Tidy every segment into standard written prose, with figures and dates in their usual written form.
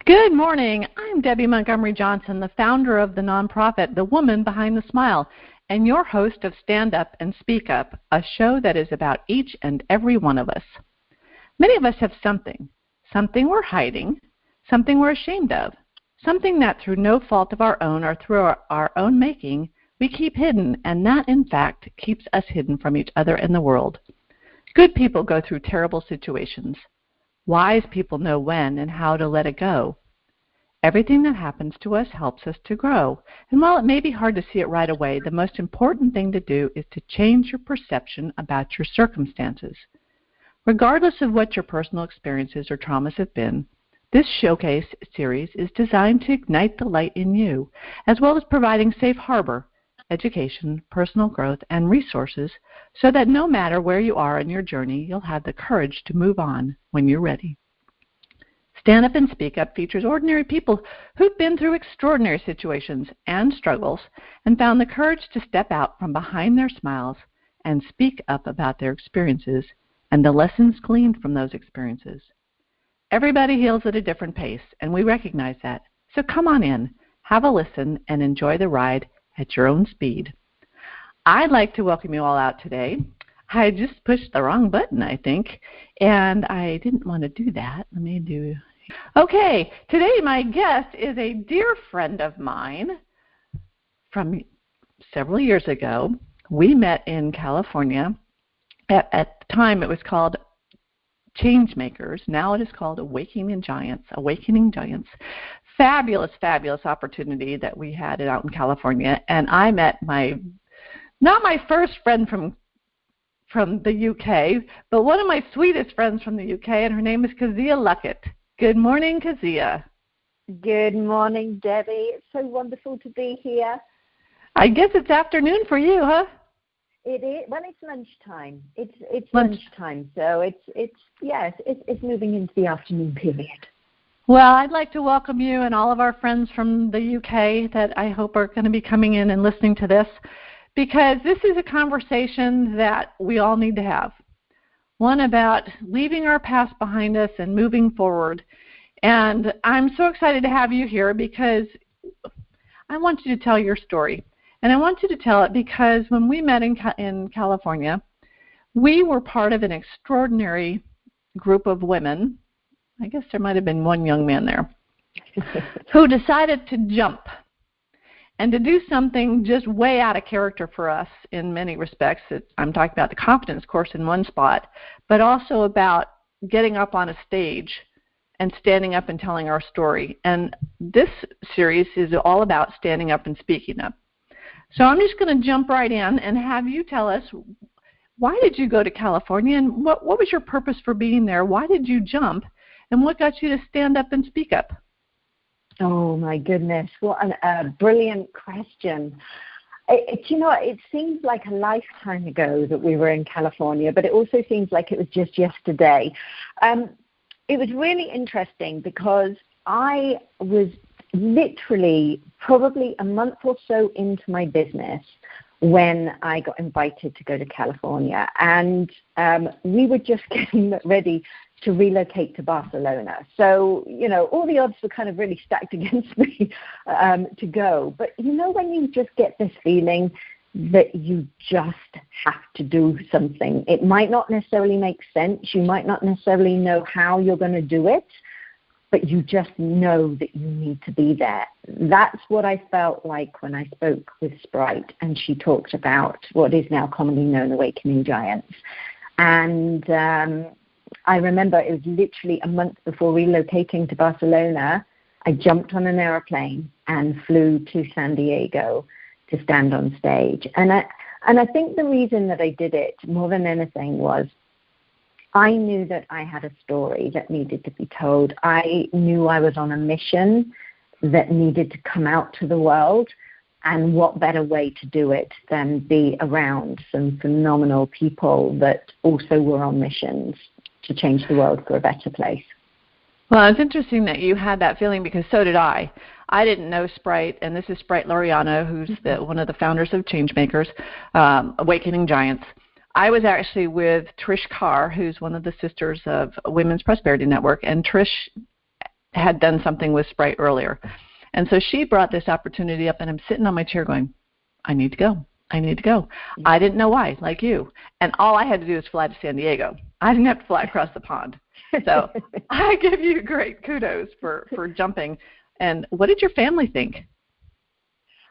Good morning. I'm Debby Montgomery Johnson, the founder of the nonprofit, The Woman Behind the Smile, and your host of Stand Up and Speak Up, a show that is about each and every one of us. Many of us have something we're hiding, something we're ashamed of, something that through no fault of our own or through our own making, we keep hidden, and that, in fact, keeps us hidden from each other and the world. Good people go through terrible situations. Wise people know when and how to let it go. Everything that happens to us helps us to grow. And while it may be hard to see it right away, the most important thing to do is to change your perception about your circumstances. Regardless of what your personal experiences or traumas have been, this showcase series is designed to ignite the light in you, as well as providing safe harbor, education, personal growth, and resources so that no matter where you are in your journey, you'll have the courage to move on when you're ready. Stand Up and Speak Up features ordinary people who've been through extraordinary situations and struggles and found the courage to step out from behind their smiles and speak up about their experiences and the lessons gleaned from those experiences. Everybody heals at a different pace, and we recognize that. So come on in, have a listen, and enjoy the ride at your own speed. I'd like to welcome you all out today. I just pushed the wrong button, I think, and I didn't want to do that. Okay, today my guest is a dear friend of mine from several years ago. We met in California. At the time, it was called Changemakers. Now it is called Awakening Giants. Fabulous, fabulous opportunity that we had out in California. And I met not my first friend from the UK, but one of my sweetest friends from the UK, and her name is Kezia Luckett. Good morning, Kezia. Good morning, Debbie. It's so wonderful to be here. I guess it's afternoon for you, huh? It is. Well, it's lunchtime. It's lunchtime, so it's moving into the afternoon period. Well, I'd like to welcome you and all of our friends from the UK that I hope are going to be coming in and listening to this, because this is a conversation that we all need to have. One about leaving our past behind us and moving forward. And I'm so excited to have you here because I want you to tell your story. And I want you to tell it because when we met in California, we were part of an extraordinary group of women. I guess there might have been one young man there who decided to jump and to do something just way out of character for us in many respects. I'm talking about the confidence course in one spot, but also about getting up on a stage and standing up and telling our story. And this series is all about standing up and speaking up. So I'm just going to jump right in and have you tell us, why did you go to California, and what was your purpose for being there? Why did you jump, and what got you to stand up and speak up? Oh, my goodness. What a brilliant question. It seems like a lifetime ago that we were in California, but it also seems like it was just yesterday. It was really interesting because I was literally probably a month or so into my business when I got invited to go to California. And we were just getting ready to relocate to Barcelona. So, all the odds were kind of really stacked against me to go. But, when you just get this feeling that you just have to do something, it might not necessarily make sense. You might not necessarily know how you're going to do it, but you just know that you need to be there. That's what I felt like when I spoke with Sprite, and she talked about what is now commonly known Awakening Giants. And I remember it was literally a month before relocating to Barcelona, I jumped on an airplane and flew to San Diego to stand on stage. And I think the reason that I did it more than anything was I knew that I had a story that needed to be told. I knew I was on a mission that needed to come out to the world, and what better way to do it than be around some phenomenal people that also were on missions to change the world for a better place. Well, it's interesting that you had that feeling because so did I. I didn't know Sprite, and this is Sprite Laureano, who's one of the founders of Changemakers, Awakening Giants. I was actually with Trish Carr, who's one of the sisters of Women's Prosperity Network, and Trish had done something with Sprite earlier. And so she brought this opportunity up, and I'm sitting on my chair going, I need to go. I need to go. I didn't know why, like you. And all I had to do was fly to San Diego. I didn't have to fly across the pond. So I give you great kudos for jumping. And what did your family think?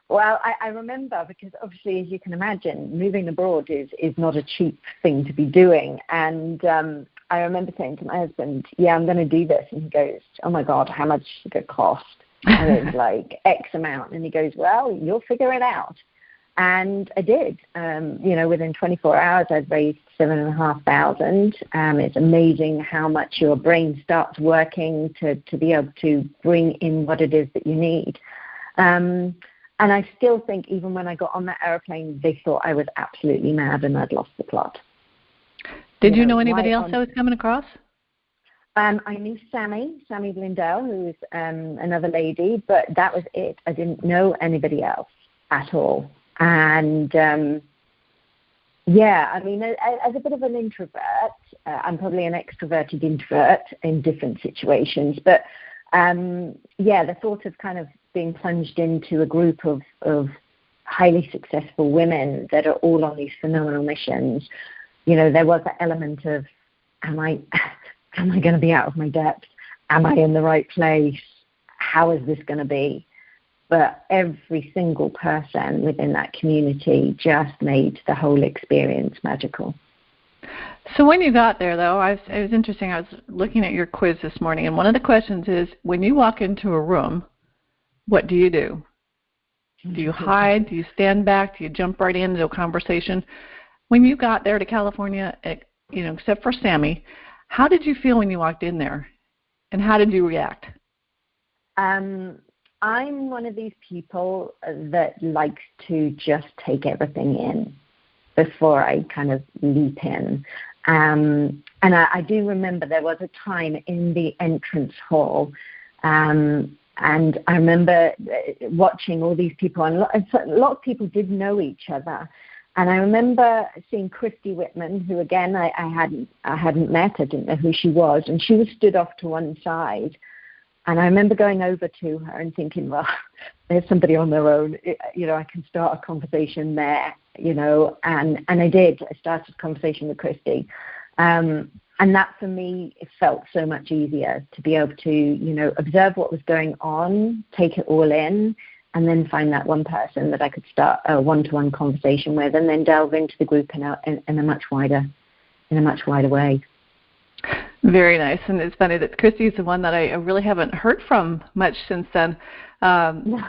Well, I remember, because obviously, as you can imagine, moving abroad is not a cheap thing to be doing. And I remember saying to my husband, yeah, I'm going to do this. And he goes, oh, my God, how much did it cost? And it's like X amount. And he goes, well, you'll figure it out. And I did. Within 24 hours, I'd raised $7,500. It's amazing how much your brain starts working to be able to bring in what it is that you need. And I still think even when I got on that airplane, they thought I was absolutely mad and I'd lost the plot. Did you know anybody else that was coming across? I knew Sammy Blindell, who was another lady, but that was it. I didn't know anybody else at all. And, as a bit of an introvert, I'm probably an extroverted introvert in different situations. But, the thought of kind of being plunged into a group of highly successful women that are all on these phenomenal missions, there was that element of, am I going to be out of my depth? Am I in the right place? How is this going to be? But every single person within that community just made the whole experience magical. So when you got there, though, it was interesting. I was looking at your quiz this morning, and one of the questions is, when you walk into a room, what do you do? Do you hide? Do you stand back? Do you jump right into a conversation? When you got there to California, except for Sammy, how did you feel when you walked in there, and how did you react? I'm one of these people that likes to just take everything in before I kind of leap in. And I do remember there was a time in the entrance hall, and I remember watching all these people, and a lot of people did know each other. And I remember seeing Christy Whitman, who again I hadn't met. I didn't know who she was, and she was stood off to one side. And I remember going over to her and thinking, well, there's somebody on their own. I can start a conversation there, and I did. I started a conversation with Christy. And that for me, it felt so much easier to be able to, observe what was going on, take it all in, and then find that one person that I could start a one-to-one conversation with, and then delve into the group in a much wider way. Very nice. And it's funny that Christy is the one that I really haven't heard from much since then,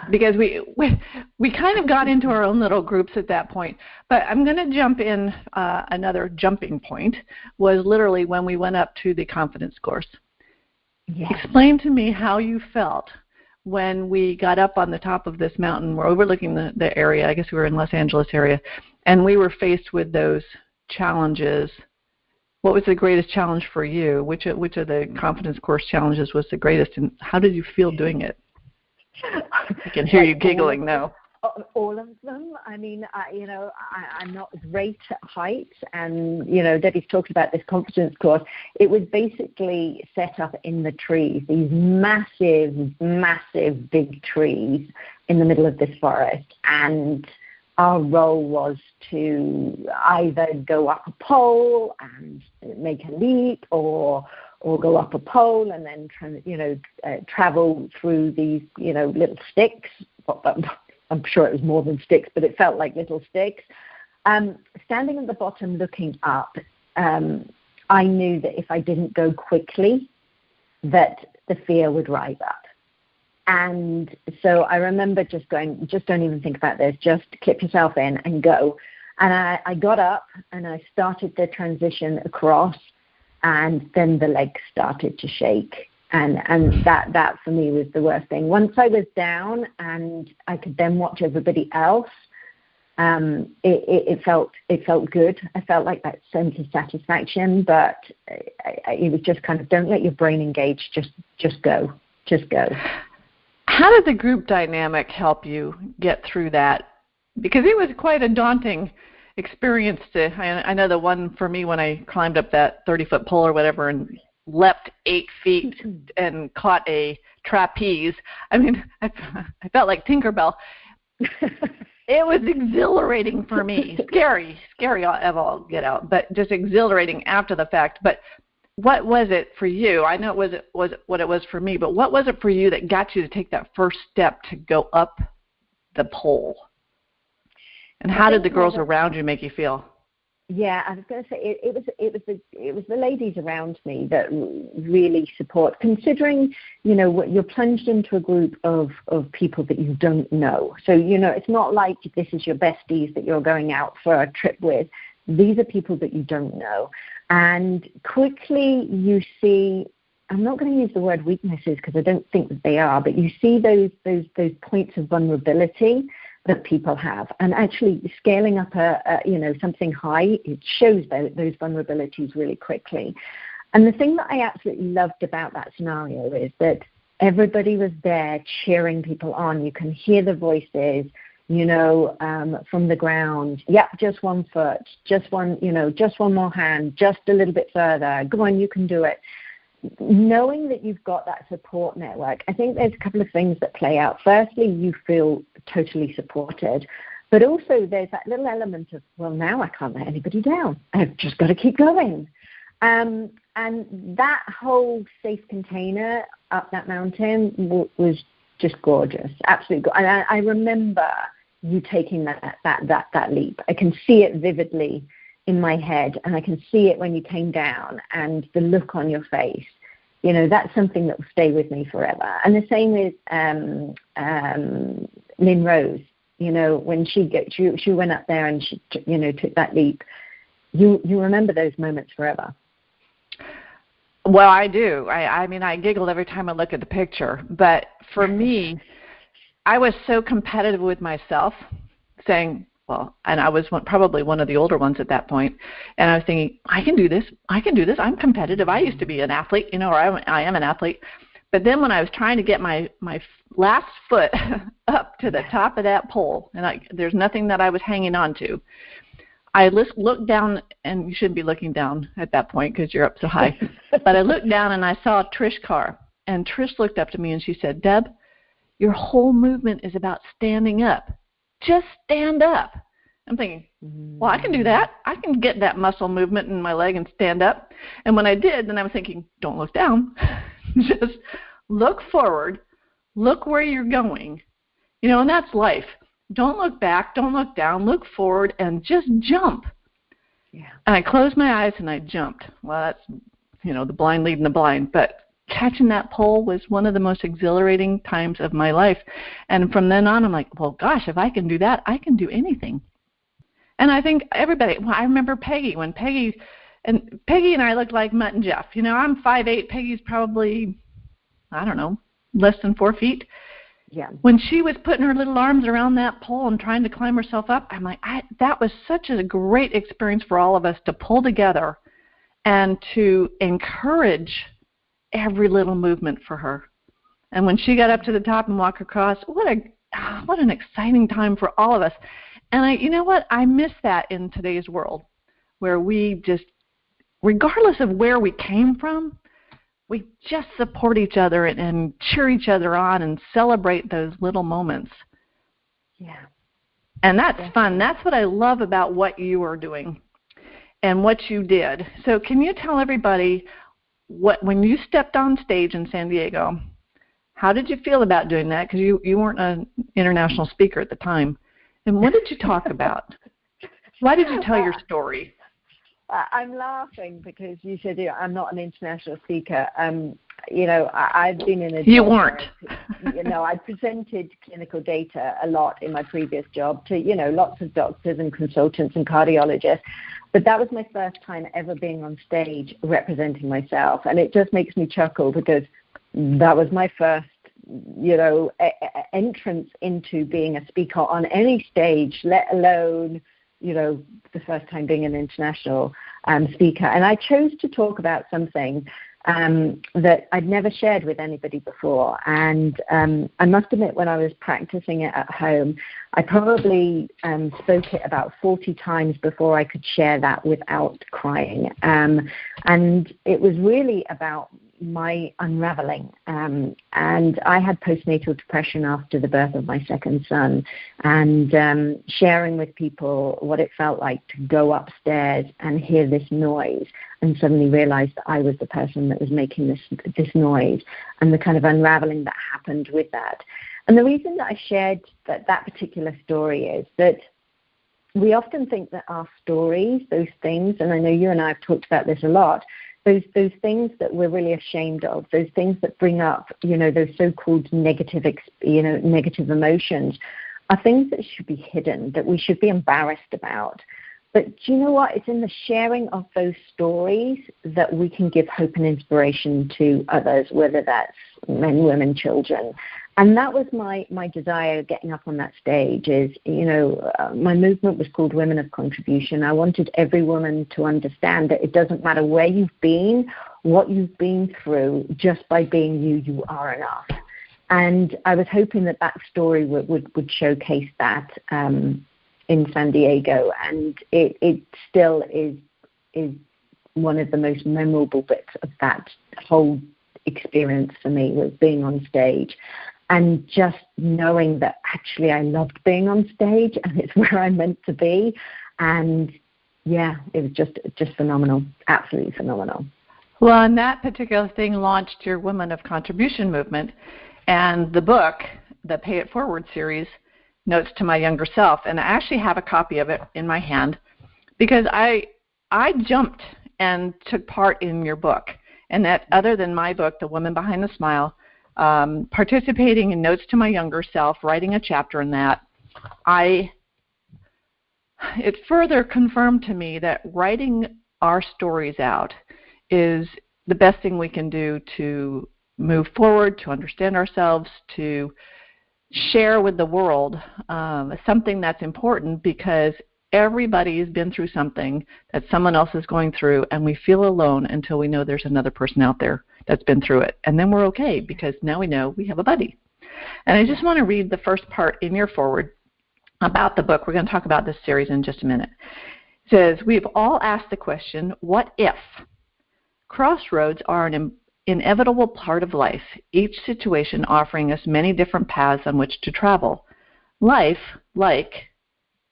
because we kind of got into our own little groups at that point. But I'm going to jump in. Another jumping point was literally when we went up to the confidence course. Yes. Explain to me how you felt when we got up on the top of this mountain. We're overlooking the area. I guess we were in Los Angeles area, and we were faced with those challenges. What was the greatest challenge for you? Which of the confidence course challenges was the greatest, and how did you feel doing it? I can hear you giggling now. All of them. I mean, I'm not great at heights, and Debbie's talked about this confidence course. It was basically set up in the trees, these massive, massive big trees in the middle of this forest, and our role was to either go up a pole and make a leap, or go up a pole and then travel through these little sticks. I'm sure it was more than sticks, but it felt like little sticks. Standing at the bottom looking up, I knew that if I didn't go quickly, that the fear would rise up. And so I remember just going, just don't even think about this, just clip yourself in and go. And I got up and I started the transition across, and then the legs started to shake. And that for me was the worst thing. Once I was down and I could then watch everybody else, it felt good. I felt like that sense of satisfaction, but it was just kind of, don't let your brain engage, just go. How did the group dynamic help you get through that? Because it was quite a daunting experience. I know the one for me when I climbed up that 30-foot pole or whatever, and leapt 8 feet and caught a trapeze. I mean, I felt like Tinkerbell. It was exhilarating for me. Scary of all get out, but just exhilarating after the fact. But what was it for you? I know it was what it was for me, but what was it for you that got you to take that first step to go up the pole? And how did the girls around you make you feel? Yeah, I was going to say it was the ladies around me that really support. Considering, you're plunged into a group of people that you don't know. So, it's not like this is your besties that you're going out for a trip with. These are people that you don't know. And quickly you see, I'm not going to use the word weaknesses because I don't think that they are, but you see those points of vulnerability that people have, and actually scaling up something high, it shows those vulnerabilities really quickly. And the thing that I absolutely loved about that scenario is that everybody was there cheering people on. You can hear the voices, from the ground. Yep, just 1 foot, just one more hand, just a little bit further. Go on, you can do it. Knowing that you've got that support network, I think there's a couple of things that play out. Firstly, you feel totally supported, but also there's that little element of, well, now I can't let anybody down. I've just got to keep going. And that whole safe container up that mountain was just gorgeous, absolutely gorgeous. And I remember you taking that leap. I can see it vividly in my head, and I can see it when you came down and the look on your face. That's something that will stay with me forever. And the same with Lynn Rose. When she went up there and she took that leap. You remember those moments forever. Well, I do. I mean, I giggle every time I look at the picture. But for me, I was so competitive with myself, saying, well, and I was probably one of the older ones at that point, and I was thinking, I can do this. I'm competitive. I used to be an athlete, or I am an athlete. But then when I was trying to get my last foot up to the top of that pole, and there's nothing that I was hanging on to, I looked down, and you shouldn't be looking down at that point because you're up so high. But I looked down, and I saw Trish Carr, and Trish looked up to me, and she said, Deb, your whole movement is about standing up. Just stand up. I'm thinking, well, I can do that. I can get that muscle movement in my leg and stand up. And when I did, then I was thinking, don't look down. Just look forward. Look where you're going. And that's life. Don't look back. Don't look down. Look forward and just jump. Yeah. And I closed my eyes and I jumped. Well, that's, the blind leading the blind. But catching that pole was one of the most exhilarating times of my life. And from then on, I'm like, well, gosh, if I can do that, I can do anything. And I think everybody, I remember Peggy, when Peggy and I looked like Mutt and Jeff. I'm 5'8", Peggy's probably, I don't know, less than 4 feet. Yeah. When she was putting her little arms around that pole and trying to climb herself up, I'm like, that was such a great experience for all of us to pull together and to encourage every little movement for her. And when she got up to the top and walked across, what an exciting time for all of us. And you know what? I miss that in today's world, where we just, regardless of where we came from, we just support each other and cheer each other on and celebrate those little moments. Yeah. And that's fun. That's what I love about what you are doing and what you did. So can you tell everybody, when you stepped on stage in San Diego, how did you feel about doing that? Because you weren't an international speaker at the time. And what did you talk about? Why did you tell your story? I'm laughing because you said I'm not an international speaker. I've been in a job. You weren't. I presented clinical data a lot in my previous job to, lots of doctors and consultants and cardiologists. But that was my first time ever being on stage representing myself. And it just makes me chuckle because that was my first, entrance into being a speaker on any stage, let alone, the first time being an international speaker. And I chose to talk about something that I'd never shared with anybody before. And I must admit, when I was practicing it at home, I probably spoke it about 40 times before I could share that without crying. And it was really about my unraveling. And I had postnatal depression after the birth of my second son, and sharing with people what it felt like to go upstairs and hear this noise and suddenly realize that I was the person that was making this noise, and the kind of unraveling that happened with that. And the reason that I shared that particular story is that we often think that our stories, those things, and I know you and I have talked about this a lot, those things that we're really ashamed of, those things that bring up, those so-called negative emotions, are things that should be hidden, that we should be embarrassed about. But do you know what? It's in the sharing of those stories that we can give hope and inspiration to others, whether that's men, women, children. And that was my desire getting up on that stage is, my movement was called Women of Contribution. I wanted every woman to understand that it doesn't matter where you've been, what you've been through, just by being you are enough. And I was hoping that story would showcase that in San Diego. And it still is one of the most memorable bits of that whole experience for me, was being on stage. And just knowing that actually I loved being on stage and it's where I'm meant to be. And yeah, it was just phenomenal, absolutely phenomenal. Well, and that particular thing launched your Women of Contribution movement, and the book, the Pay It Forward series, Notes to My Younger Self. And I actually have a copy of it in my hand because I jumped and took part in your book. And that, other than my book, The Woman Behind the Smile, participating in Notes to My Younger Self, writing a chapter in that, it further confirmed to me that writing our stories out is the best thing we can do to move forward, to understand ourselves, to share with the world something that's important, because everybody has been through something that someone else is going through, and we feel alone until we know there's another person out there that's been through it. And then we're okay, because now we know we have a buddy. And I just want to read the first part in your forward about the book. We're going to talk about this series in just a minute. It says, we've all asked the question, what if? Crossroads are an inevitable part of life, each situation offering us many different paths on which to travel. Life, like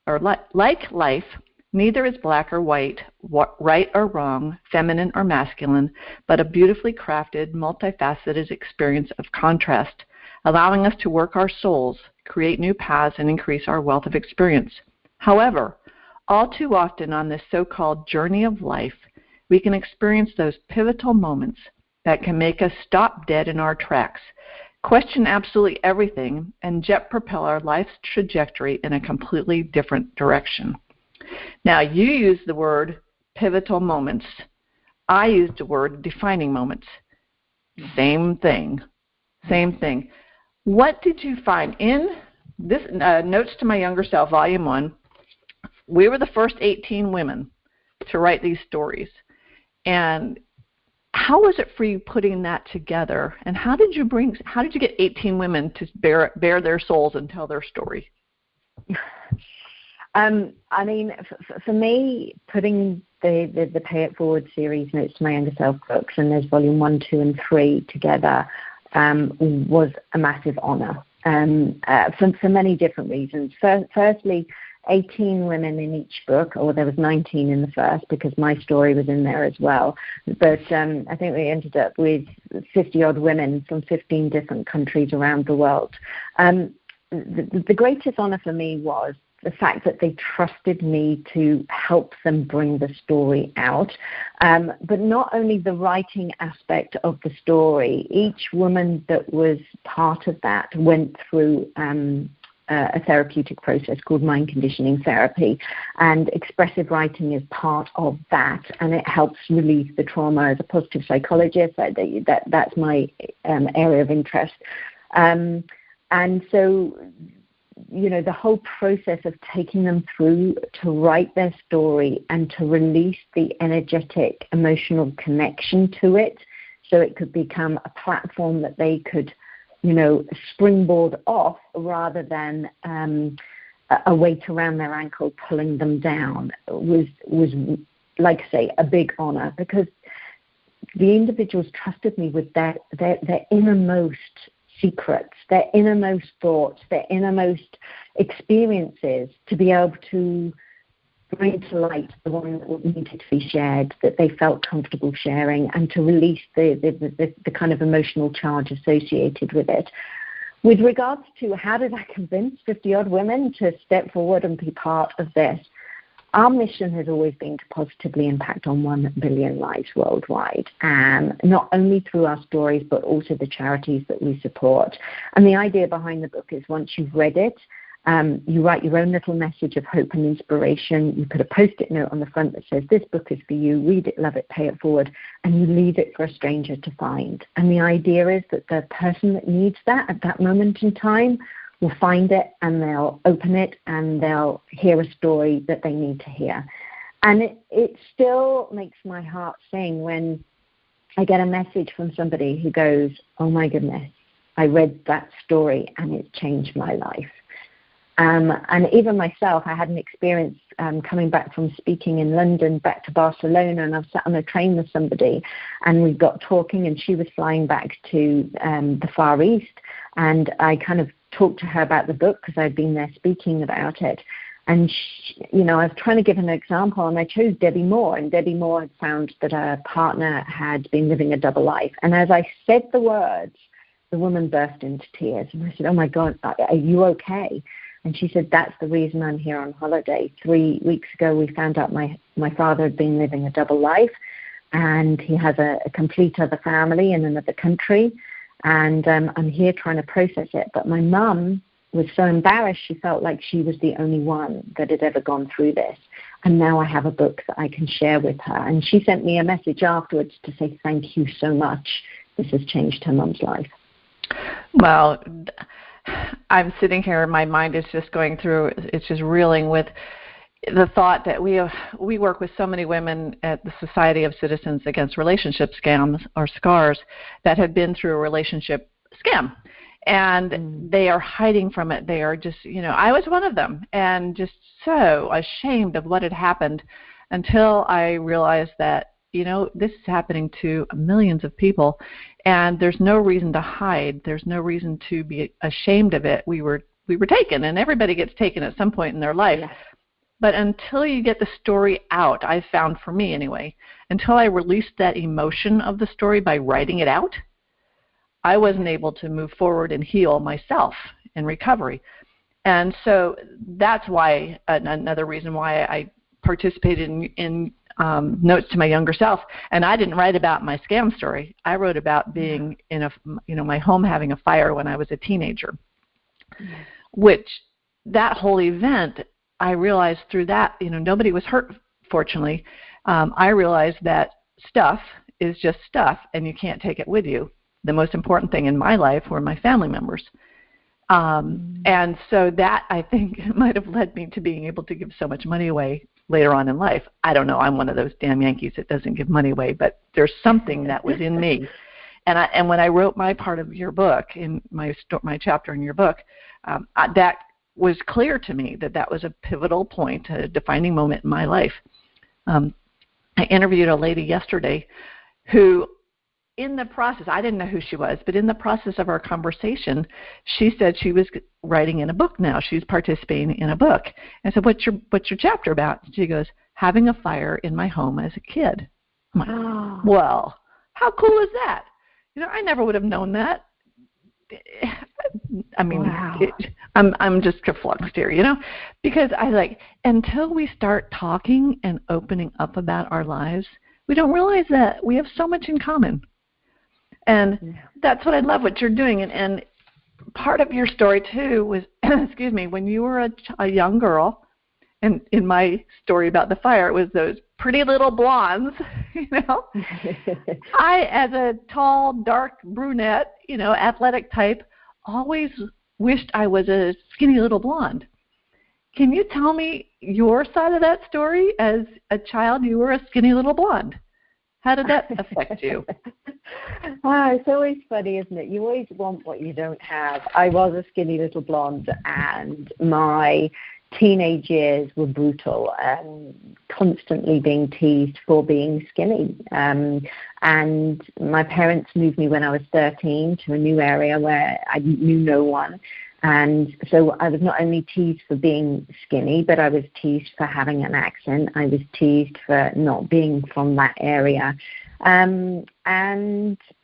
life, neither is black or white, right or wrong, feminine or masculine, but a beautifully crafted, multifaceted experience of contrast, allowing us to work our souls, create new paths, and increase our wealth of experience. However, all too often on this so-called journey of life, we can experience those pivotal moments that can make us stop dead in our tracks, question absolutely everything, and jet propel our life's trajectory in a completely different direction. Now, you use the word pivotal moments. I used the word defining moments. Same thing. What did you find in this Notes to My Younger Self, Volume 1? We were the first 18 women to write these stories. And how was it for you putting that together? And how did you get 18 women to bare their souls and tell their story? I mean, for me, putting the Pay It Forward series, Notes to My Younger Self books, and there's volume 1, 2, and 3 together, was a massive honor for many different reasons. Firstly, 18 women in each book, or there was 19 in the first because my story was in there as well. But I think we ended up with 50-odd women from 15 different countries around the world. The greatest honor for me was the fact that they trusted me to help them bring the story out. But not only the writing aspect of the story, each woman that was part of that went through a therapeutic process called mind conditioning therapy, and expressive writing is part of that, and it helps release the trauma. As a positive psychologist, that's my area of interest. And so, the whole process of taking them through to write their story and to release the energetic, emotional connection to it so it could become a platform that they could, springboard off rather than a weight around their ankle pulling them down was, like I say, a big honor, because the individuals trusted me with their innermost secrets, their innermost thoughts, their innermost experiences, to be able to bring to light the one that needed to be shared, that they felt comfortable sharing, and to release the kind of emotional charge associated with it. With regards to how did I convince 50-odd women to step forward and be part of this, our mission has always been to positively impact on 1 billion lives worldwide, not only through our stories, but also the charities that we support. And the idea behind the book is, once you've read it, you write your own little message of hope and inspiration. You put a Post-it note on the front that says, this book is for you, read it, love it, pay it forward, and you leave it for a stranger to find. And the idea is that the person that needs that at that moment in time will find it, and they'll open it, and they'll hear a story that they need to hear. And it still makes my heart sing when I get a message from somebody who goes, oh my goodness, I read that story and it changed my life. And even myself, I had an experience coming back from speaking in London back to Barcelona, and I've sat on a train with somebody, and we got talking, and she was flying back to the Far East, and I kind of talked to her about the book because I'd been there speaking about it. And she, I was trying to give an example, and I chose Debby Moore, and Debby Moore had found that her partner had been living a double life. And as I said the words, the woman burst into tears, and I said, oh my God, are you okay? And she said, that's the reason I'm here on holiday. 3 weeks ago, we found out my father had been living a double life, and he has a complete other family in another country, and I'm here trying to process it. But my mum was so embarrassed, she felt like she was the only one that had ever gone through this. And now I have a book that I can share with her. And she sent me a message afterwards to say, thank you so much. This has changed her mum's life. Well, I'm sitting here, my mind is just going through, it's just reeling with the thought that we work with so many women at the Society of Citizens Against Relationship Scams, or SCARs, that have been through a relationship scam. And they are hiding from it. They are just, I was one of them, and just so ashamed of what had happened, until I realized that, this is happening to millions of people, and there's no reason to hide. There's no reason to be ashamed of it. We were taken, and everybody gets taken at some point in their life. Yes. But until you get the story out, I found, for me anyway, until I released that emotion of the story by writing it out, I wasn't able to move forward and heal myself in recovery. And so that's why, another reason why I participated in Notes to My Younger Self. And I didn't write about my scam story. I wrote about being in my home having a fire when I was a teenager, which that whole event, I realized through that, nobody was hurt, fortunately. I realized that stuff is just stuff, and you can't take it with you. The most important thing in my life were my family members. And so that, I think, might have led me to being able to give so much money away later on in life. I don't know. I'm one of those damn Yankees that doesn't give money away, but there's something that was in me. And when I wrote my part of your book, in my chapter in your book, that was clear to me that was a pivotal point, a defining moment in my life. I interviewed a lady yesterday who, in the process, I didn't know who she was, but in the process of our conversation, she said she was writing in a book now. She's participating in a book. I said, what's your chapter about? She goes, having a fire in my home as a kid. I'm like, well, how cool is that? I never would have known that. I mean, wow. I'm just confluxed here, because until we start talking and opening up about our lives, we don't realize that we have so much in common. And that's what I love what you're doing. And part of your story, too, was, excuse me, when you were a young girl, and in my story about the fire, it was those pretty little blondes, I, as a tall, dark brunette, athletic type, always wished I was a skinny little blonde. Can you tell me your side of that story? As a child, you were a skinny little blonde. How did that affect you? It's always funny, isn't it? You always want what you don't have. I was a skinny little blonde, and my teenage years were brutal, constantly being teased for being skinny. And my parents moved me when I was 13 to a new area where I knew no one. And so I was not only teased for being skinny, but I was teased for having an accent. I was teased for not being from that area, and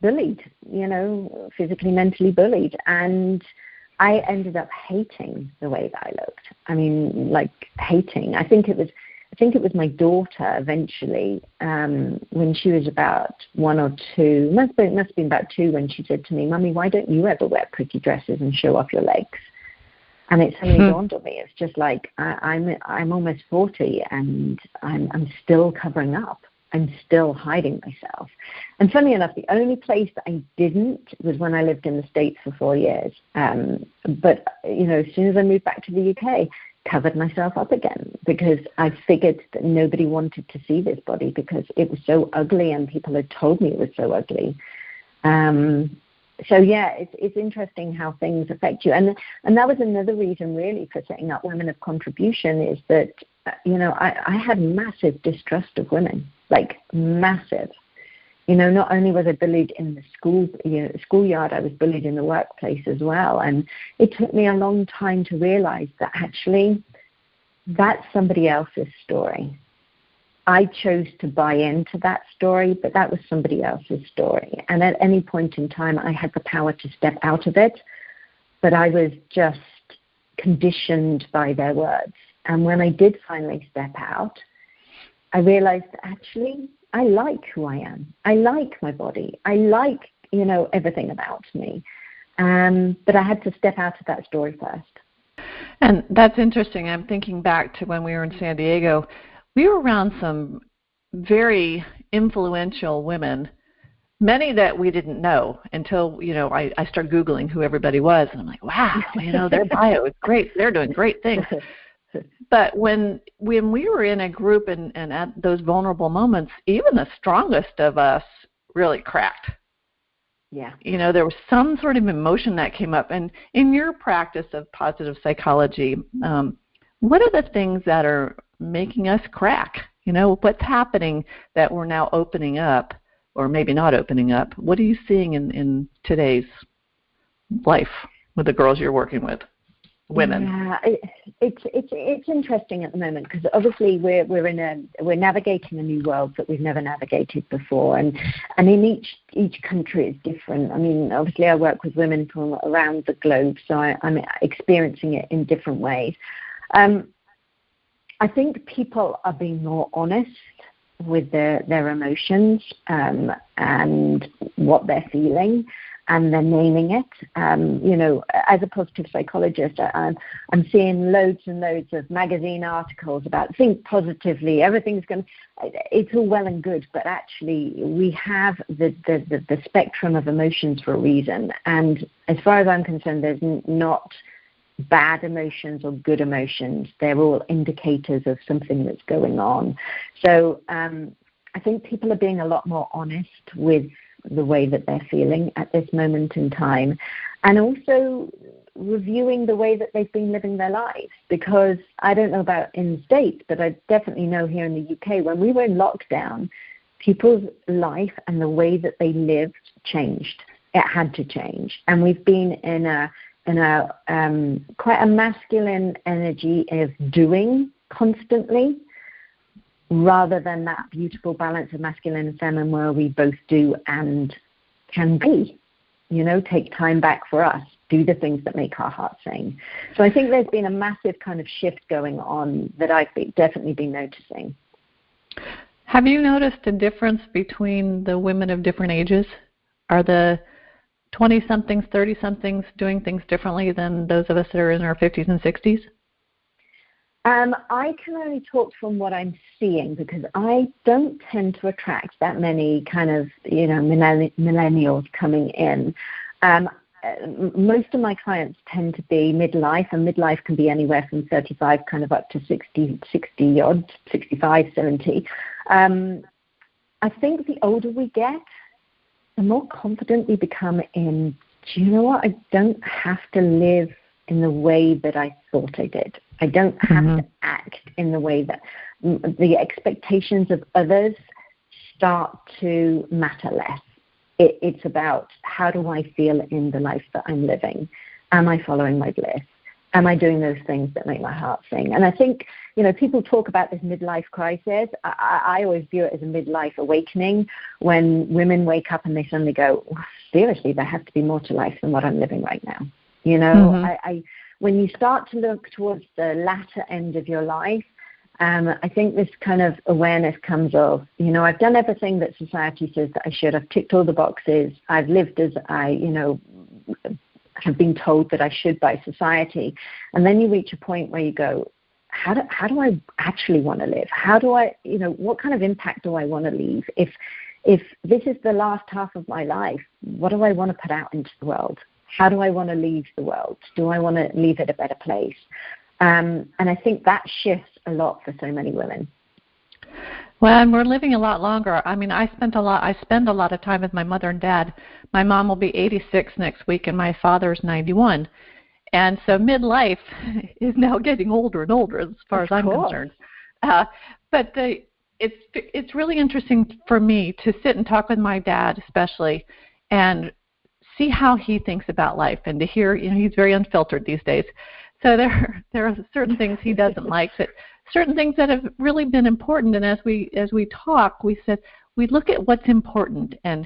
bullied, physically, mentally bullied. And I ended up hating the way that I looked. I mean, like hating. I think it was my daughter eventually, when she was about 1 or 2, must have been about 2, when she said to me, "Mummy, why don't you ever wear pretty dresses and show off your legs?" And it suddenly dawned on me. It's just like I'm almost 40, and I'm still covering up. I'm still hiding myself. And funny enough, the only place that I didn't was when I lived in the States for 4 years. But as soon as I moved back to the UK, covered myself up again, because I figured that nobody wanted to see this body because it was so ugly, and people had told me it was so ugly. So yeah, it's interesting how things affect you, and that was another reason really for setting up Women of Contribution, is that I had massive distrust of women, like massive. Not only was I bullied in the schoolyard, I was bullied in the workplace as well. And it took me a long time to realize that actually that's somebody else's story. I chose to buy into that story, but that was somebody else's story. And at any point in time, I had the power to step out of it, but I was just conditioned by their words. And when I did finally step out, I realized that actually I like who I am. I like my body. I like, everything about me. But I had to step out of that story first. And that's interesting. I'm thinking back to when we were in San Diego. We were around some very influential women, many that we didn't know until, I started Googling who everybody was. And I'm like, wow, their bio is great. They're doing great things. But when we were in a group and at those vulnerable moments, even the strongest of us really cracked. Yeah. There was some sort of emotion that came up. And in your practice of positive psychology, what are the things that are making us crack? What's happening that we're now opening up, or maybe not opening up? What are you seeing in today's life with the girls you're working with? Women. Yeah, it's interesting at the moment, because obviously we're navigating a new world that we've never navigated before, and in each country is different. I mean, obviously I work with women from around the globe, so I'm experiencing it in different ways. I think people are being more honest with their emotions and what they're feeling, and they're naming it. As a positive psychologist, I'm seeing loads and loads of magazine articles about think positively, everything's going to, it's all well and good, but actually we have the spectrum of emotions for a reason. And as far as I'm concerned, there's not bad emotions or good emotions. They're all indicators of something that's going on. So I think people are being a lot more honest with the way that they're feeling at this moment in time, and also reviewing the way that they've been living their lives. Because I don't know about in the States, but I definitely know here in the UK, when we were in lockdown, people's life and the way that they lived changed. It had to change. And we've been in a quite a masculine energy of doing constantly, rather than that beautiful balance of masculine and feminine where we both do and can be, take time back for us, do the things that make our heart sing. So I think there's been a massive kind of shift going on that I've definitely been noticing. Have you noticed a difference between the women of different ages? Are the 20-somethings, 30-somethings doing things differently than those of us that are in our 50s and 60s? I can only talk from what I'm seeing, because I don't tend to attract that many kind of, millennials coming in. Most of my clients tend to be midlife, and midlife can be anywhere from 35 kind of up to 60 odd, 65, 70. I think the older we get, the more confident we become in, do you know what? I don't have to live in the way that I thought I did. I don't have to act in the way that the expectations of others start to matter less. It's about, how do I feel in the life that I'm living? Am I following my bliss? Am I doing those things that make my heart sing? And I think, people talk about this midlife crisis. I always view it as a midlife awakening, when women wake up and they suddenly go, seriously, there has to be more to life than what I'm living right now. When you start to look towards the latter end of your life, I think this kind of awareness comes of, I've done everything that society says that I should. I've ticked all the boxes. I've lived as I, have been told that I should by society. And then you reach a point where you go, how do I actually want to live? How do I, what kind of impact do I want to leave? If this is the last half of my life, what do I want to put out into the world? How do I want to leave the world? Do I want to leave it a better place? And I think that shifts a lot for so many women. Well, and we're living a lot longer. I mean, I spend a lot of time with my mother and dad. My mom will be 86 next week, and my father's 91. And so midlife is now getting older and older, as far as I'm concerned. But it's really interesting for me to sit and talk with my dad, especially, and see how he thinks about life, and to hear, he's very unfiltered these days. So there are certain things he doesn't like, that certain things that have really been important. And as we talk, we said we look at what's important. And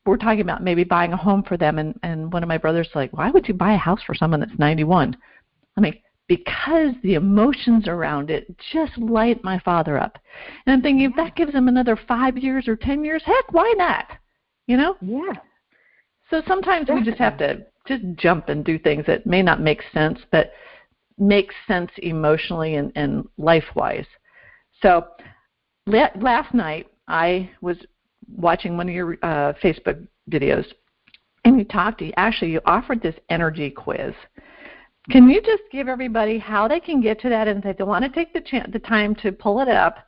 we're talking about maybe buying a home for them. And one of my brothers is like, why would you buy a house for someone that's 91? I mean, because the emotions around it just light my father up. And I'm thinking, if that gives him another 5 years or 10 years, heck, why not? Yeah. So sometimes we just have to just jump and do things that may not make sense, but make sense emotionally and life-wise. So last night I was watching one of your Facebook videos, and you offered this energy quiz. Can you just give everybody how they can get to that, and if they want to take the time to pull it up,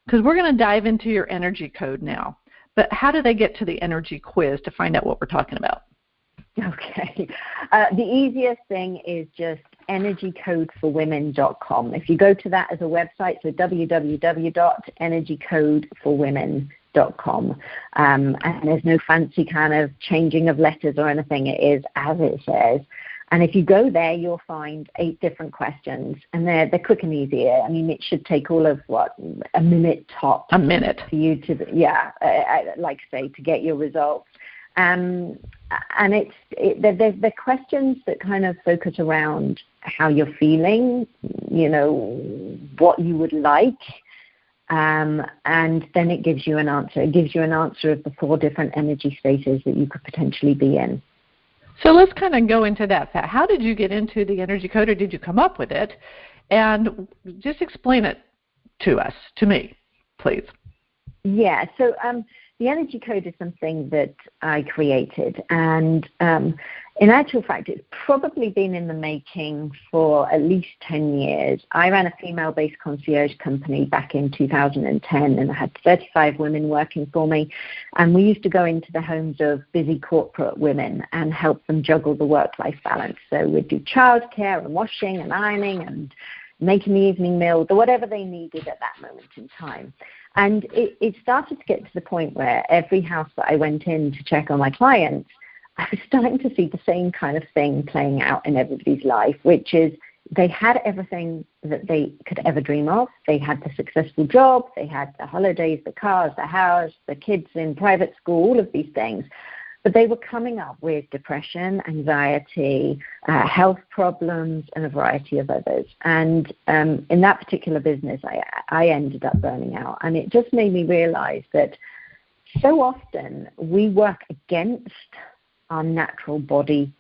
because we're going to dive into your energy code now. But how do they get to the energy quiz to find out what we're talking about? Okay. The easiest thing is just energycodeforwomen.com. If you go to that as a website, so www.energycodeforwomen.com. And there's no fancy kind of changing of letters or anything. It is as it says. And if you go there, you'll find 8 different questions, and they're quick and easy. I mean, it should take all of, a minute tops. A minute. For you to, to get your results. And they're questions that kind of focus around how you're feeling, what you would like, and then it gives you an answer. It gives you an answer of the 4 different energy spaces that you could potentially be in. So let's kind of go into that. How did you get into the energy code, or did you come up with it? And just explain it to us, to me, please. Yeah, so the energy code is something that I created, and in actual fact, it's probably been in the making for at least 10 years. I ran a female-based concierge company back in 2010, and I had 35 women working for me, and we used to go into the homes of busy corporate women and help them juggle the work-life balance. So we'd do childcare and washing and ironing and making the evening meal, whatever they needed at that moment in time. And it started to get to the point where every house that I went in to check on my clients, I was starting to see the same kind of thing playing out in everybody's life, which is they had everything that they could ever dream of. They had the successful job, they had the holidays, the cars, the house, the kids in private school, all of these things. But they were coming up with depression, anxiety, health problems, and a variety of others. And in that particular business, I ended up burning out. And it just made me realize that so often we work against our natural body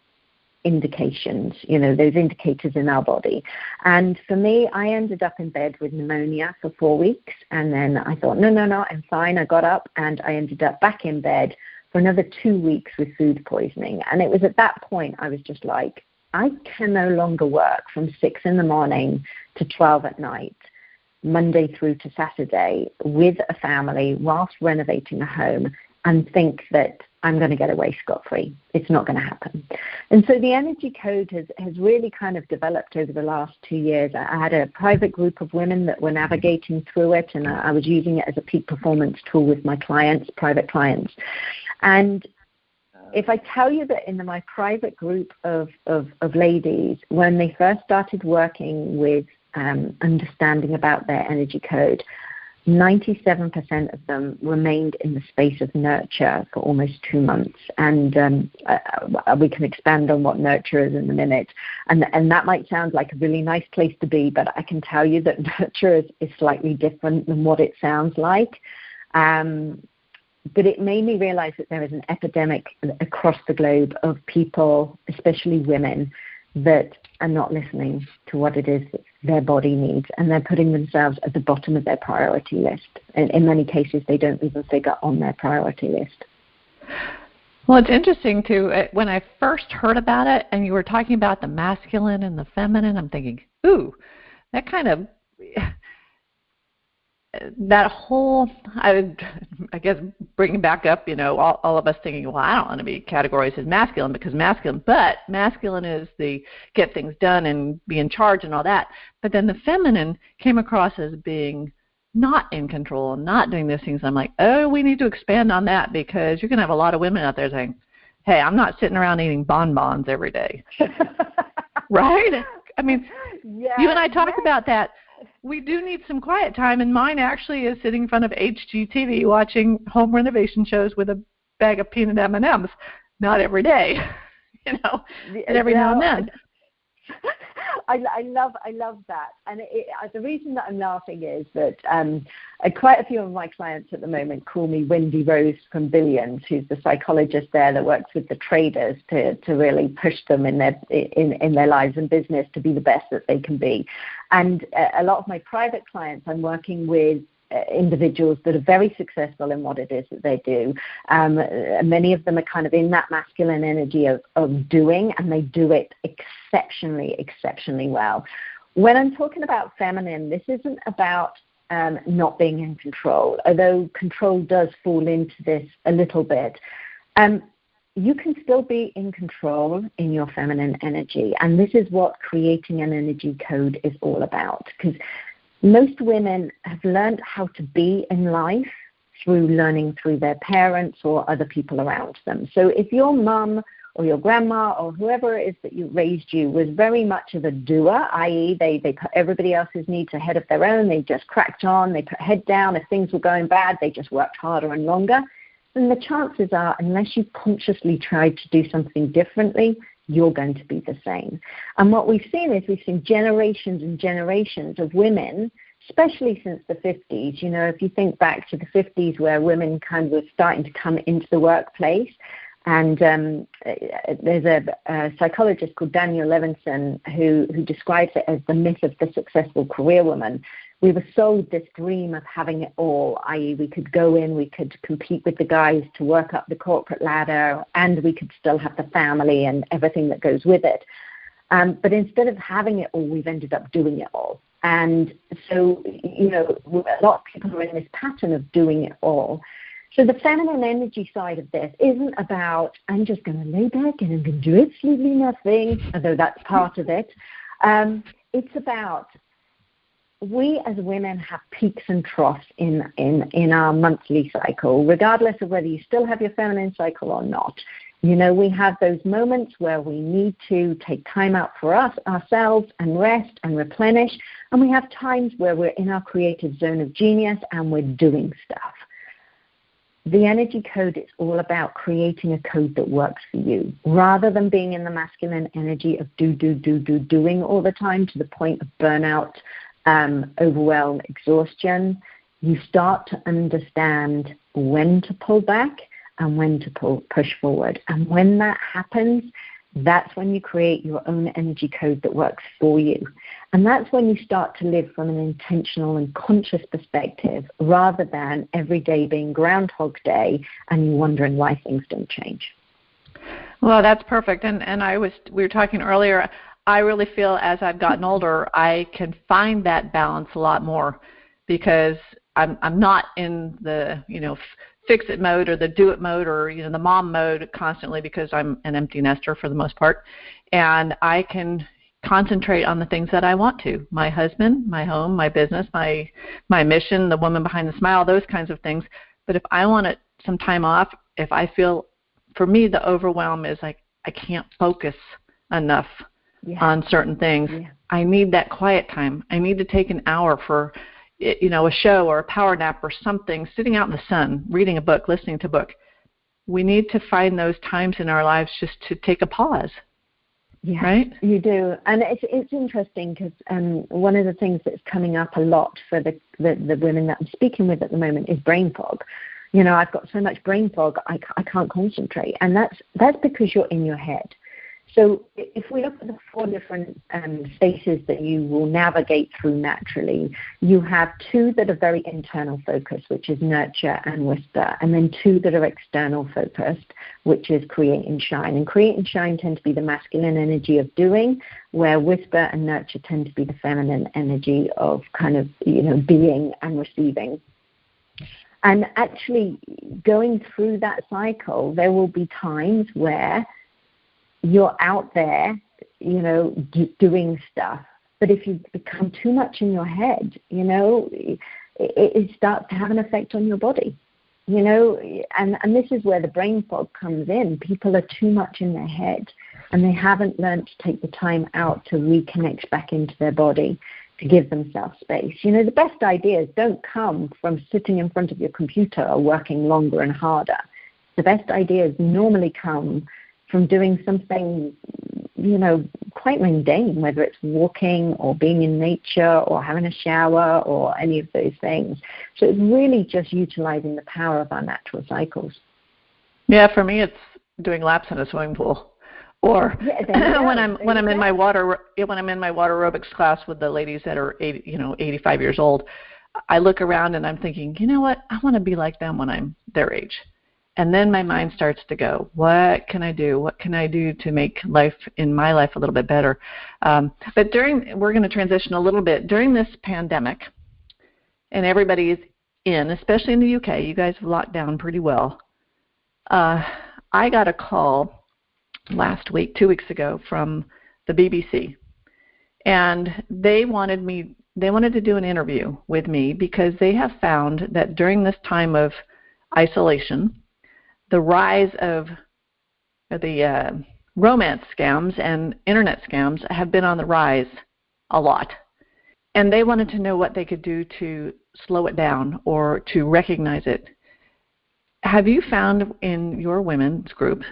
indications, those indicators in our body. And for me, I ended up in bed with pneumonia for 4 weeks. And then I thought, no, I'm fine. I got up and I ended up back in bed for another 2 weeks with food poisoning. And it was at that point I was just like, I can no longer work from 6 in the morning to 12 at night. Monday through to Saturday with a family whilst renovating a home and think that I'm going to get away scot-free. It's not going to happen. And so the energy code has really kind of developed over the last 2 years. I had a private group of women that were navigating through it, and I was using it as a peak performance tool with my clients, private clients. And if I tell you that in my private group of ladies, when they first started working with understanding about their energy code, 97% of them remained in the space of nurture for almost 2 months. And we can expand on what nurture is in a minute. And that might sound like a really nice place to be, but I can tell you that nurture is slightly different than what it sounds like. But it made me realize that there is an epidemic across the globe of people, especially women, that are not listening to what it is that their body needs, and they're putting themselves at the bottom of their priority list. And in many cases, they don't even figure on their priority list. Well, it's interesting, too. When I first heard about it, and you were talking about the masculine and the feminine, I'm thinking, ooh, that kind of... that whole, I guess, bringing back up, all of us thinking, well, I don't want to be categorized as masculine because masculine is the get things done and be in charge and all that. But then the feminine came across as being not in control and not doing these things. I'm like, oh, we need to expand on that because you're going to have a lot of women out there saying, hey, I'm not sitting around eating bonbons every day. Right? I mean, yeah, you and I talked about that. We do need some quiet time, and mine actually is sitting in front of HGTV watching home renovation shows with a bag of peanut M&Ms. Not every day, but every now and then. I love that, and the reason that I'm laughing is that quite a few of my clients at the moment call me Wendy Rose from Billions, who's the psychologist there that works with the traders to really push them in their lives and business to be the best that they can be. And a lot of my private clients, I'm working with individuals that are very successful in what it is that they do. Many of them are kind of in that masculine energy of doing, and they do it exceptionally well. When I'm talking about feminine, this isn't about not being in control, although control does fall into this a little bit. You can still be in control in your feminine energy, and this is what creating an energy code is all about, because most women have learned how to be in life through learning through their parents or other people around them. So if your mum or your grandma or whoever it is that you raised you was very much of a doer, i.e. they put everybody else's needs ahead of their own, they just cracked on, they put head down, if things were going bad, they just worked harder and longer, then the chances are, unless you consciously tried to do something differently, you're going to be the same. And what we've seen generations and generations of women, especially since the 50s. If you think back to the 50s where women kind of were starting to come into the workplace, and there's a psychologist called Daniel Levinson who describes it as the myth of the successful career woman. We were sold this dream of having it all, i.e. we could go in, we could compete with the guys to work up the corporate ladder, and we could still have the family and everything that goes with it. But instead of having it all, we've ended up doing it all. And so, a lot of people are in this pattern of doing it all. So the feminine energy side of this isn't about, I'm just going to lay back and I'm going to do absolutely nothing, although that's part of it. It's about, we as women have peaks and troughs in our monthly cycle, regardless of whether you still have your feminine cycle or not. We have those moments where we need to take time out for ourselves and rest and replenish. And we have times where we're in our creative zone of genius and we're doing stuff. The energy code is all about creating a code that works for you, rather than being in the masculine energy of doing all the time to the point of burnout, overwhelm, exhaustion. You start to understand when to pull back and when to push forward. And when that happens, that's when you create your own energy code that works for you. And that's when you start to live from an intentional and conscious perspective, rather than every day being Groundhog Day and you wondering why things don't change. Well, that's perfect. And we were talking earlier, I really feel as I've gotten older, I can find that balance a lot more. because I'm not in the, fix it mode or the do it mode or, the mom mode constantly, because I'm an empty nester for the most part. And I can concentrate on the things that I want to. My husband, my home, my business, my mission, the woman behind the smile, those kinds of things. But if I want some time off, if I feel, for me, the overwhelm is like I can't focus enough on certain things. Yeah. I need that quiet time. I need to take an hour for, a show or a power nap or something, sitting out in the sun, reading a book, listening to a book. We need to find those times in our lives just to take a pause. Yeah, right? You do. And it's interesting because one of the things that's coming up a lot for the women that I'm speaking with at the moment is brain fog. I've got so much brain fog, I can't concentrate. And that's because you're in your head. So if we look at the 4 different spaces that you will navigate through naturally, you have 2 that are very internal focused, which is nurture and whisper, and then 2 that are external focused, which is create and shine. And create and shine tend to be the masculine energy of doing, where whisper and nurture tend to be the feminine energy of kind of, being and receiving. And actually going through that cycle, there will be times where you're out there, doing stuff. But if you become too much in your head, it starts to have an effect on your body, and this is where the brain fog comes in. People are too much in their head, and they haven't learned to take the time out to reconnect back into their body, to give themselves space. The best ideas don't come from sitting in front of your computer or working longer and harder. The best ideas normally come from doing something, quite mundane, whether it's walking or being in nature or having a shower or any of those things. So it's really just utilizing the power of our natural cycles. Yeah, for me, it's doing laps in a swimming pool, or when I'm in my water aerobics class with the ladies that are 85 years old. I look around and I'm thinking, you know what? I want to be like them when I'm their age. And then my mind starts to go, what can I do? What can I do to make life in my life a little bit better? But we're going to transition a little bit. During this pandemic, and everybody is in, especially in the UK, you guys have locked down pretty well. I got a call last week, 2 weeks ago, from the BBC. And they wanted to do an interview with me because they have found that during this time of isolation, the rise of the romance scams and internet scams have been on the rise a lot. And they wanted to know what they could do to slow it down or to recognize it. Have you found in your women's group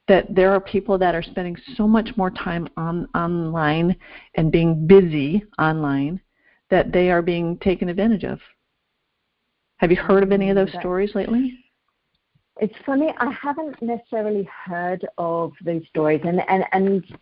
that there are people that are spending so much more time online and being busy online that they are being taken advantage of? Have you heard of any of those stories lately? It's funny, I haven't necessarily heard of those stories. And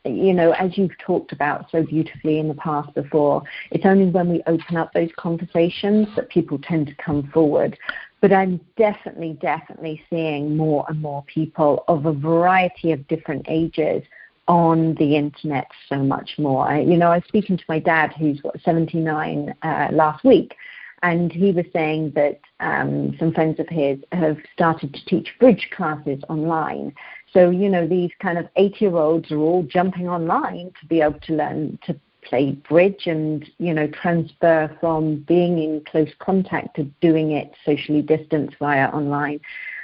as you've talked about so beautifully in the past before, it's only when we open up those conversations that people tend to come forward. But I'm definitely seeing more and more people of a variety of different ages on the internet so much more. I was speaking to my dad, who's 79, last week. And he was saying that some friends of his have started to teach bridge classes online. So, these kind of 8-year-olds are all jumping online to be able to learn to play bridge and, transfer from being in close contact to doing it socially distanced via online.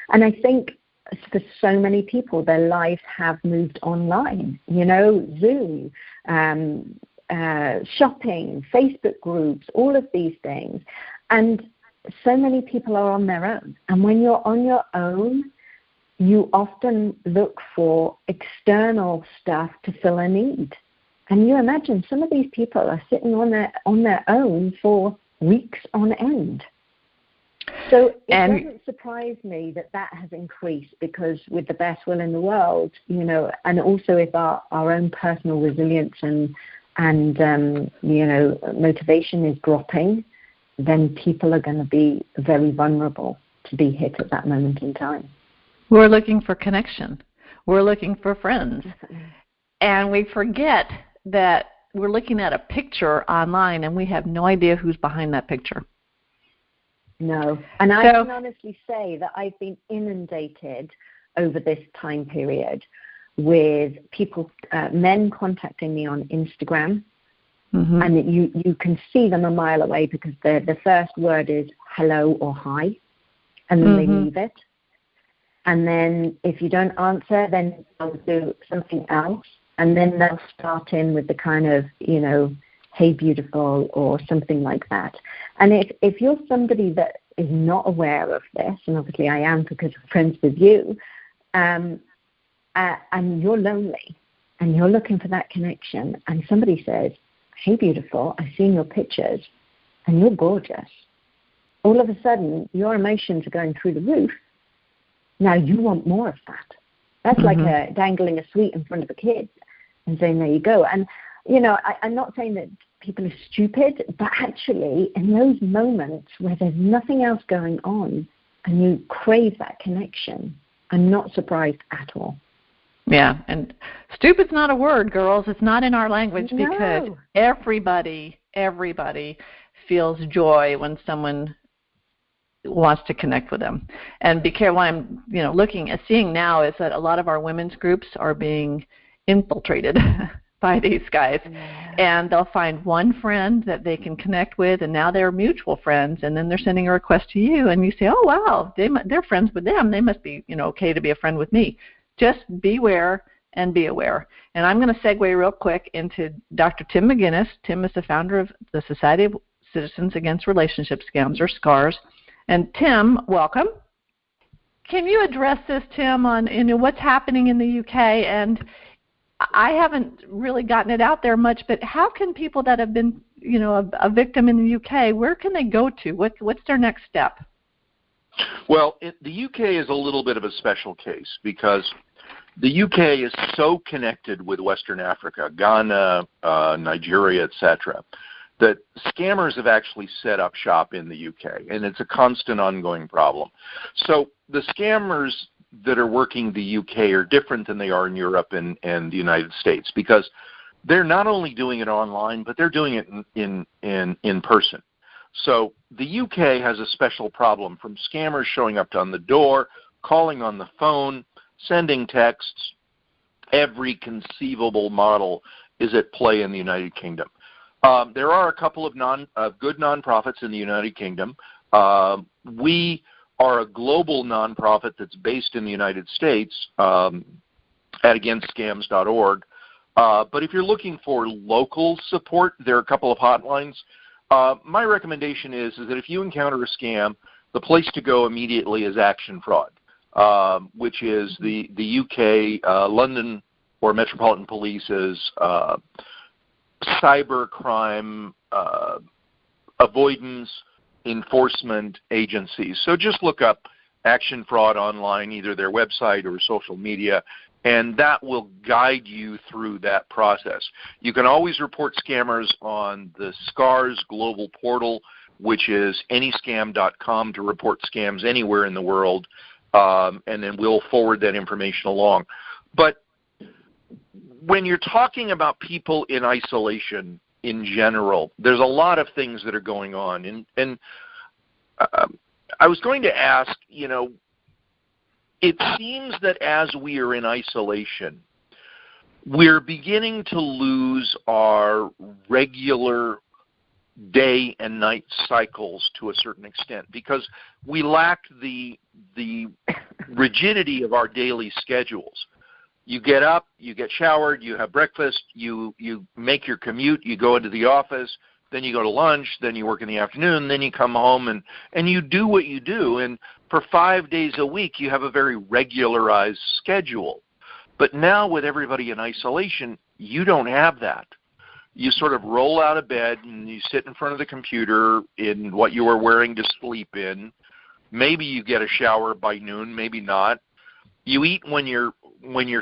And I think for so many people, their lives have moved online, Zoom, shopping, Facebook groups, all of these things. And so many people are on their own. And when you're on your own, you often look for external stuff to fill a need. And you imagine some of these people are sitting on their own for weeks on end. So it doesn't surprise me that has increased, because with the best will in the world, and also if our own personal resilience and motivation is dropping, then people are going to be very vulnerable to be hit at that moment in time. We're looking for connection. We're looking for friends. Definitely. And we forget that we're looking at a picture online and we have no idea who's behind that picture. No. And I can honestly say that I've been inundated over this time period with people, men contacting me on Instagram, and you can see them a mile away because the first word is hello or hi, and then they leave it. And then if you don't answer, then they'll do something else, and then they'll start in with the kind of, hey, beautiful, or something like that. And if you're somebody that is not aware of this, and obviously I am because I'm friends with you, and you're lonely, and you're looking for that connection, and somebody says, hey, beautiful, I've seen your pictures, and you're gorgeous, all of a sudden your emotions are going through the roof. Now you want more of that. That's like dangling a sweet in front of a kid and saying, there you go. And, I'm not saying that people are stupid, but actually in those moments where there's nothing else going on and you crave that connection, I'm not surprised at all. Yeah, and stupid's not a word, girls. It's not in our language because everybody feels joy when someone wants to connect with them. And be careful. What I'm seeing now is that a lot of our women's groups are being infiltrated by these guys, and they'll find one friend that they can connect with, and now they're mutual friends, and then they're sending a request to you, and you say, oh wow, they're friends with them, they must be okay to be a friend with me. Just beware and be aware. And I'm going to segue real quick into Dr. Tim McGinnis. Tim is the founder of the Society of Citizens Against Relationship Scams, or SCARS. And Tim, welcome. Can you address this, Tim, on what's happening in the UK? And I haven't really gotten it out there much, but how can people that have been, a victim in the UK, where can they go to? What's their next step? Well, the UK is a little bit of a special case because the UK is so connected with Western Africa, Ghana, Nigeria, etc., that scammers have actually set up shop in the UK, and it's a constant ongoing problem. So the scammers that are working the UK are different than they are in Europe and the United States because they're not only doing it online, but they're doing it in person. So the UK has a special problem from scammers showing up on the door, calling on the phone, sending texts. Every conceivable model is at play in the United Kingdom. There are a couple of good nonprofits in the United Kingdom. We are a global nonprofit that's based in the United States at againstscams.org. But if you're looking for local support, there are a couple of hotlines. My recommendation is that if you encounter a scam, the place to go immediately is Action Fraud, which is the UK, London or Metropolitan Police's cybercrime avoidance enforcement agencies. So just look up Action Fraud online, either their website or social media, and that will guide you through that process. You can always report scammers on the SCARS global portal, which is anyscam.com, to report scams anywhere in the world, and then we'll forward that information along. But when you're talking about people in isolation in general, there's a lot of things that are going on. And I was going to ask, it seems that as we are in isolation, we're beginning to lose our regular day and night cycles to a certain extent because we lack the rigidity of our daily schedules. You get up, you get showered, you have breakfast, you make your commute, you go into the office, then you go to lunch, then you work in the afternoon, then you come home and you do what you do. And for 5 days a week, you have a very regularized schedule. But now with everybody in isolation, you don't have that. You sort of roll out of bed and you sit in front of the computer in what you were wearing to sleep in. Maybe you get a shower by noon, maybe not. You eat when you're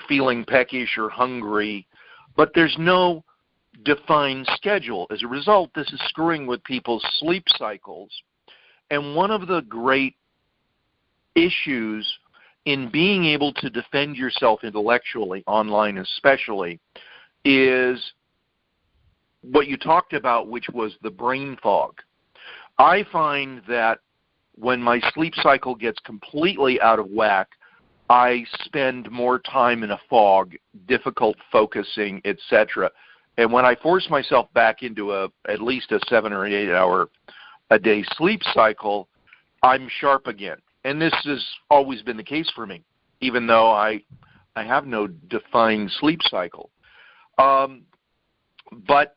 feeling peckish or hungry, but there's no defined schedule. As a result, this is screwing with people's sleep cycles. And one of the great issues in being able to defend yourself intellectually, online especially, is what you talked about, which was the brain fog. I find that when my sleep cycle gets completely out of whack, I spend more time in a fog, difficult focusing, etc. And when I force myself back into at least a 7 or 8 hour a day sleep cycle, I'm sharp again. And this has always been the case for me, even though I have no defined sleep cycle. But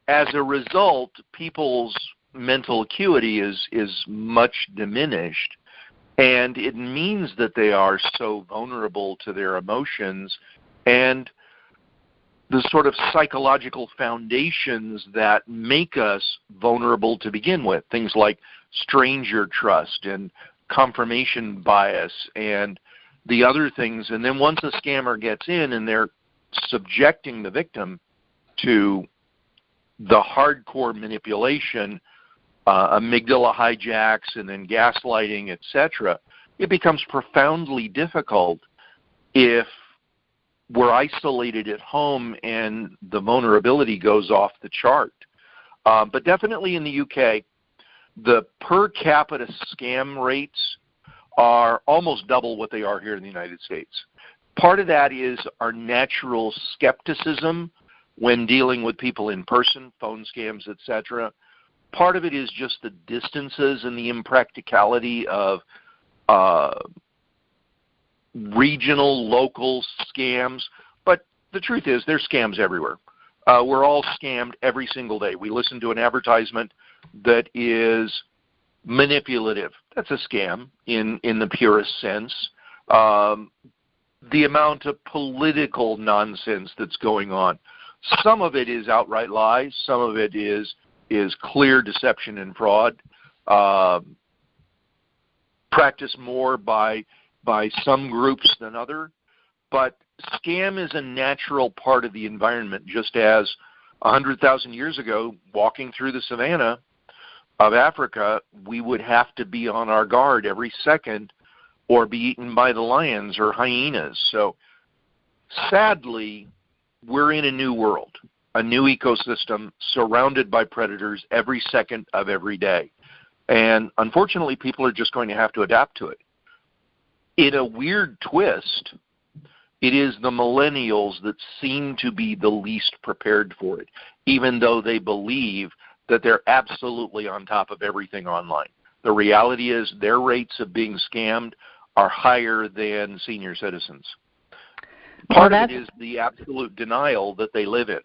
as a result, people's mental acuity is much diminished, and it means that they are so vulnerable to their emotions and the sort of psychological foundations that make us vulnerable to begin with, things like stranger trust and confirmation bias and the other things. And then once a scammer gets in and they're subjecting the victim to the hardcore manipulation, amygdala hijacks and then gaslighting, etc., it becomes profoundly difficult if we're isolated at home and the vulnerability goes off the chart. But definitely in the UK, the per capita scam rates are almost double what they are here in the United States. Part of that is our natural skepticism when dealing with people in person, phone scams, etc. Part of it is just the distances and the impracticality of regional, local scams. But the truth is, there's scams everywhere. We're all scammed every single day. We listen to an advertisement that is manipulative. That's a scam in the purest sense. The amount of political nonsense that's going on. Some of it is outright lies. Some of it is clear deception and fraud. Practiced more by some groups than other. But scam is a natural part of the environment, just as 100,000 years ago, walking through the savannah of Africa, we would have to be on our guard every second or be eaten by the lions or hyenas. So sadly, we're in a new world, a new ecosystem surrounded by predators every second of every day. And unfortunately, people are just going to have to adapt to it. In a weird twist, it is the millennials that seem to be the least prepared for it, even though they believe that they're absolutely on top of everything online. The reality is their rates of being scammed are higher than senior citizens. Part of it is the absolute denial that they live in.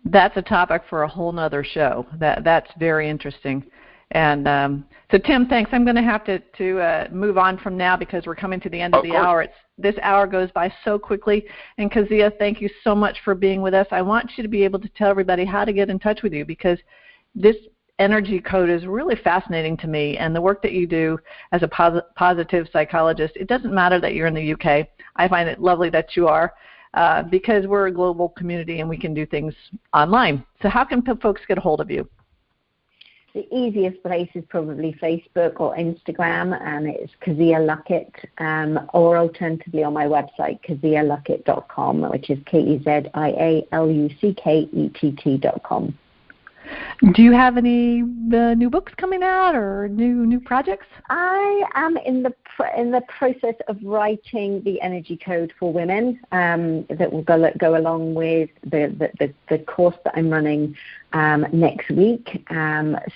That's a topic for a whole nother show. That's very interesting. And so, Tim, thanks. I'm going to have to move on from now because we're coming to the end of the hour. This hour goes by so quickly. And Kezia, thank you so much for being with us. I want you to be able to tell everybody how to get in touch with you because this energy code is really fascinating to me. And the work that you do as a positive psychologist, it doesn't matter that you're in the UK. I find it lovely that you are because we're a global community and we can do things online. So how can folks get a hold of you? The easiest place is probably Facebook or Instagram, and it's Kezia Luckett, or alternatively on my website, kezialuckett.com, which is KEZIALUCKETT.com. Do you have any new books coming out or new projects? I am in the process of writing the Energy Code for Women that will go along with the course that I'm running next week.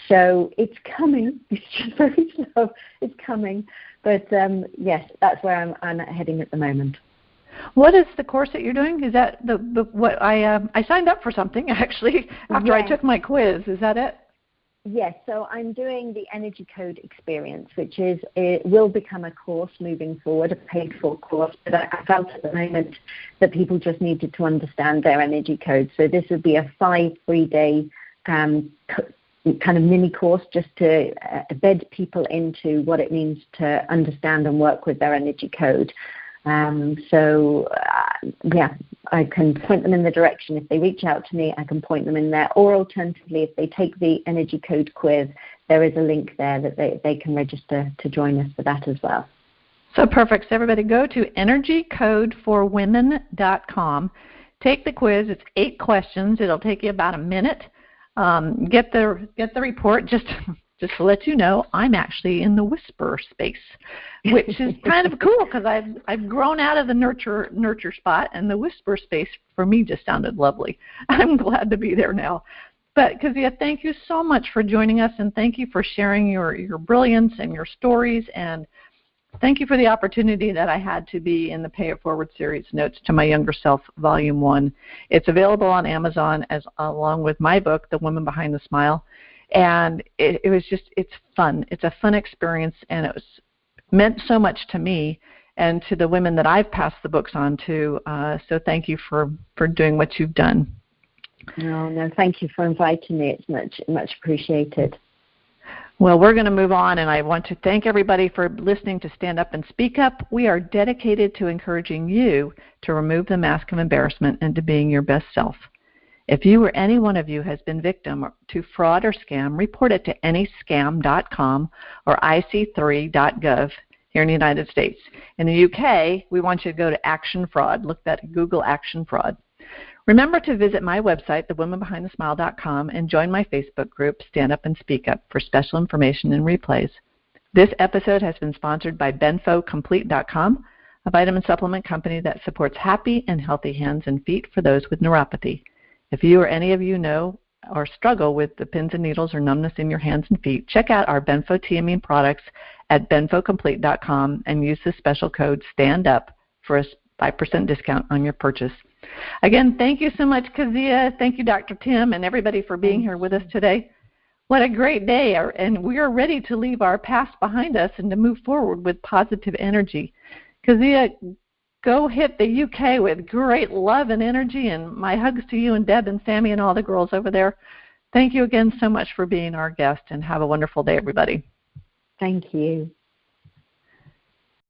So it's coming. It's just very slow. It's coming. But yes, that's where I'm heading at the moment. What is the course that you're doing? Is that what I signed up for something actually after I took my quiz. Is that it? Yes. So I'm doing the Energy Code Experience, which it will become a course moving forward, a paid-for course. But I felt at the moment that people just needed to understand their energy code. So this would be a 5 free-day kind of mini course just to bed people into what it means to understand and work with their energy code. I can point them in the direction. If they reach out to me, I can point them in there. Or alternatively, if they take the Energy Code quiz, there is a link there that they can register to join us for that as well. So perfect. So everybody go to energycodeforwomen.com. Take the quiz. It's 8 questions. It'll take you about a minute. Get the report. Just just to let you know, I'm actually in the whisper space, which is kind of cool because I've grown out of the nurture spot, and the whisper space for me just sounded lovely. I'm glad to be there now. But Kezia, thank you so much for joining us, and thank you for sharing your brilliance and your stories, and thank you for the opportunity that I had to be in the Pay It Forward series, Notes to My Younger Self, Volume 1. It's available on Amazon along with my book, The Woman Behind the Smile. And it's fun. It's a fun experience, and it meant so much to me and to the women that I've passed the books on to. So thank you for doing what you've done. No, thank you for inviting me. It's much appreciated. Well, we're going to move on, and I want to thank everybody for listening to Stand Up and Speak Up. We are dedicated to encouraging you to remove the mask of embarrassment and to being your best self. If you or any one of you has been victim to fraud or scam, report it to anyscam.com or ic3.gov here in the United States. In the UK, we want you to go to Action Fraud. Look at Google Action Fraud. Remember to visit my website, thewomanbehindthesmile.com, and join my Facebook group, Stand Up and Speak Up, for special information and replays. This episode has been sponsored by BenfoComplete.com, a vitamin supplement company that supports happy and healthy hands and feet for those with neuropathy. If you or any of you know or struggle with the pins and needles or numbness in your hands and feet, check out our benfotiamine products at benfocomplete.com and use the special code STANDUP for a 5% discount on your purchase. Again, thank you so much, Kezia. Thank you, Dr. Tim, and everybody for being here with us today. What a great day, and we are ready to leave our past behind us and to move forward with positive energy. Kezia, go hit the UK with great love and energy, and my hugs to you and Deb and Sammy and all the girls over there. Thank you again so much for being our guest, and have a wonderful day, everybody. Thank you.